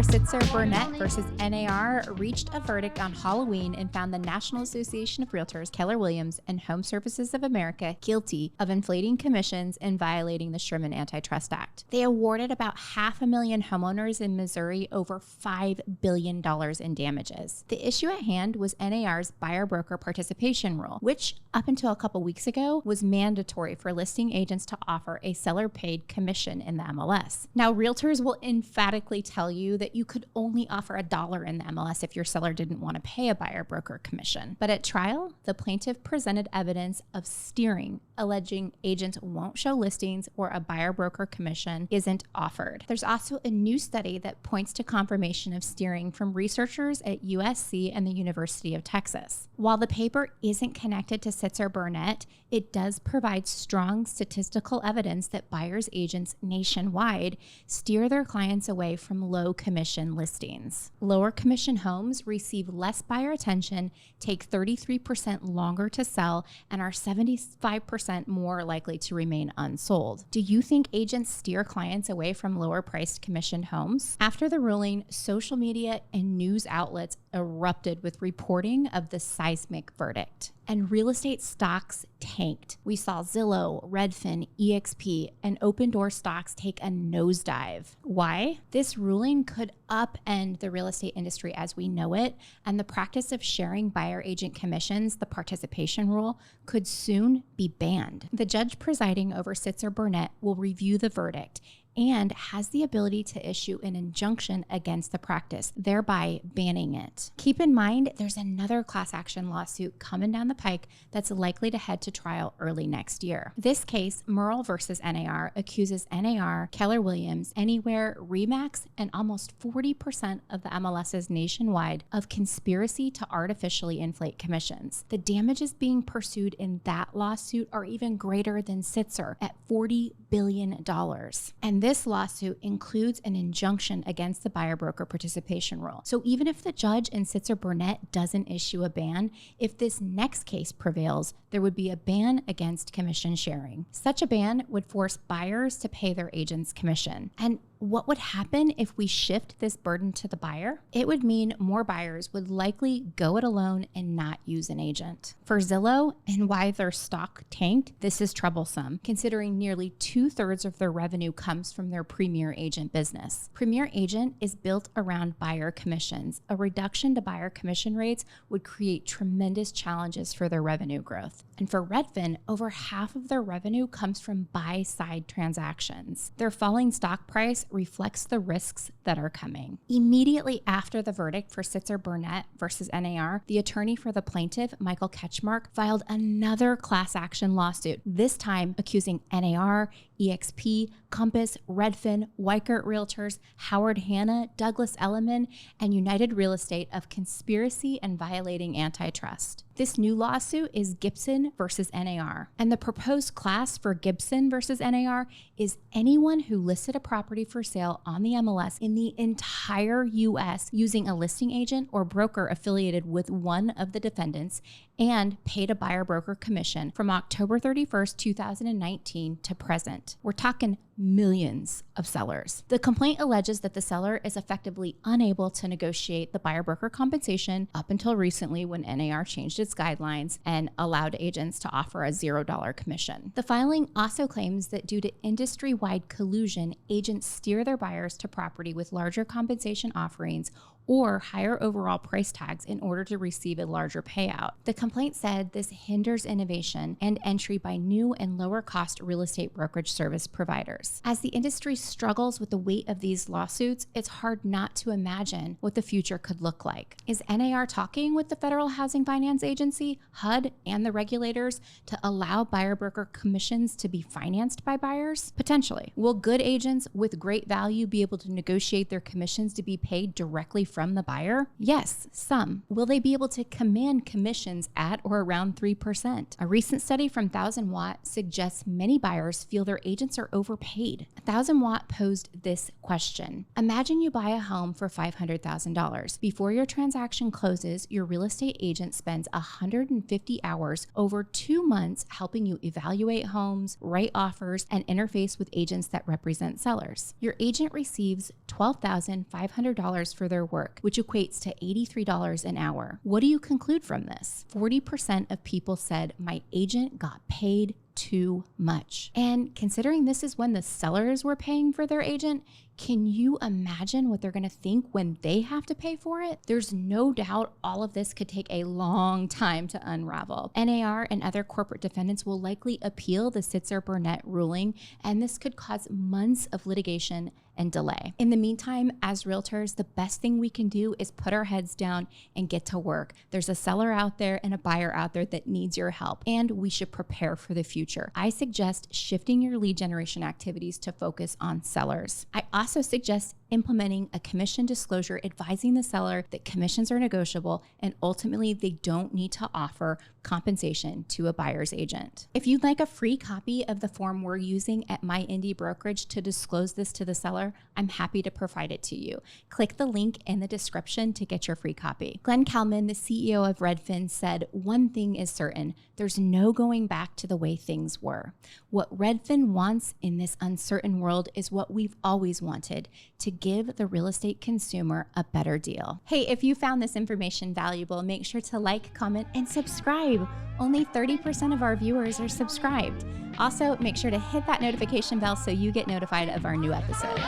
Sitzer Burnett versus NAR reached a verdict on Halloween and found the National Association of Realtors, Keller Williams, and Home Services of America guilty of inflating commissions and violating the Sherman Antitrust Act. They awarded about 500,000 homeowners in Missouri over $5 billion in damages. The issue at hand was NAR's buyer broker participation rule, which up until a couple weeks ago was mandatory for listing agents to offer a seller-paid commission in the MLS. Now, realtors will emphatically tell you that you could only offer $1 in the MLS if your seller didn't want to pay a buyer broker commission. But at trial, the plaintiff presented evidence of steering, alleging agents won't show listings or a buyer broker commission isn't offered. There's also a new study that points to confirmation of steering from researchers at USC and the University of Texas. While the paper isn't connected to Sitzer Burnett, it does provide strong statistical evidence that buyers agents nationwide steer their clients away from low commission listings. Lower commission homes receive less buyer attention, take 33% longer to sell, and are 75% more likely to remain unsold. Do you think agents steer clients away from lower priced commissioned homes? After the ruling, social media and news outlets erupted with reporting of the seismic verdict. And real estate stocks tanked. We saw Zillow, Redfin, EXP, and Open Door stocks take a nosedive. Why? This ruling could upend the real estate industry as we know it, and the practice of sharing buyer agent commissions, the participation rule, could soon be banned. The judge presiding over Sitzer Burnett will review the verdict and has the ability to issue an injunction against the practice, thereby banning it. Keep in mind, there's another class action lawsuit coming down the pike that's likely to head to trial early next year. This case, Merle versus NAR, accuses NAR, Keller Williams, Anywhere, RE/MAX, and almost 40% of the MLSs nationwide of conspiracy to artificially inflate commissions. The damages being pursued in that lawsuit are even greater than Sitzer at $40 billion. And this lawsuit includes an injunction against the buyer broker participation rule. So even if the judge in Sitzer Burnett doesn't issue a ban, if this next case prevails, there would be a ban against commission sharing. Such a ban would force buyers to pay their agent's commission. And what would happen if we shift this burden to the buyer? It would mean more buyers would likely go it alone and not use an agent. For Zillow and why their stock tanked, this is troublesome, considering nearly 2/3 of their revenue comes from their Premier Agent business. Premier Agent is built around buyer commissions. A reduction to buyer commission rates would create tremendous challenges for their revenue growth. And for Redfin, over half of their revenue comes from buy-side transactions. Their falling stock price reflects the risks that are coming. Immediately after the verdict for Sitzer Burnett versus NAR, the attorney for the plaintiff, Michael Ketchmark, filed another class action lawsuit, this time accusing NAR, EXP, Compass, Redfin, Weichert Realtors, Howard Hanna, Douglas Elliman, and United Real Estate of conspiracy and violating antitrust. This new lawsuit is Gibson versus NAR, and the proposed class for Gibson versus NAR is anyone who listed a property for sale on the MLS in the entire U.S. using a listing agent or broker affiliated with one of the defendants and paid a buyer broker commission from October 31st, 2019 to present. We're talking millions of sellers. The complaint alleges that the seller is effectively unable to negotiate the buyer broker compensation up until recently when NAR changed its guidelines and allowed agents to offer a $0 commission. The filing also claims that due to industry-wide collusion, agents steer their buyers to property with larger compensation offerings or higher overall price tags in order to receive a larger payout. The complaint said this hinders innovation and entry by new and lower cost real estate brokerage service providers. As the industry struggles with the weight of these lawsuits, it's hard not to imagine what the future could look like. Is NAR talking with the Federal Housing Finance Agency, HUD, and the regulators to allow buyer broker commissions to be financed by buyers? Potentially. Will good agents with great value be able to negotiate their commissions to be paid directly from the buyer? Yes, some. Will they be able to command commissions at or around 3%? A recent study from 1000 Watt suggests many buyers feel their agents are overpaid. 1000 Watt posed this question. Imagine you buy a home for $500,000. Before your transaction closes, your real estate agent spends 150 hours over 2 months helping you evaluate homes, write offers, and interface with agents that represent sellers. Your agent receives $12,500 for their work, which equates to $83 an hour. What do you conclude from this? 40% of people said my agent got paid too much. And considering this is when the sellers were paying for their agent, can you imagine what they're going to think when they have to pay for it? There's no doubt all of this could take a long time to unravel. NAR and other corporate defendants will likely appeal the Sitzer-Burnett ruling, and this could cause months of litigation and delay. In the meantime, as realtors, the best thing we can do is put our heads down and get to work. There's a seller out there and a buyer out there that needs your help, and we should prepare for the future. I suggest shifting your lead generation activities to focus on sellers. I also suggest implementing a commission disclosure advising the seller that commissions are negotiable and ultimately they don't need to offer compensation to a buyer's agent. If you'd like a free copy of the form we're using at My Indie Brokerage to disclose this to the seller, I'm happy to provide it to you. Click the link in the description to get your free copy. Glenn Kalman, the CEO of Redfin, said, "One thing is certain, there's no going back to the way things were. What Redfin wants in this uncertain world is what we've always wanted, to give the real estate consumer a better deal." Hey, if you found this information valuable, make sure to like, comment, and subscribe. Only 30% of our viewers are subscribed. Also, make sure to hit that notification bell so you get notified of our new episodes.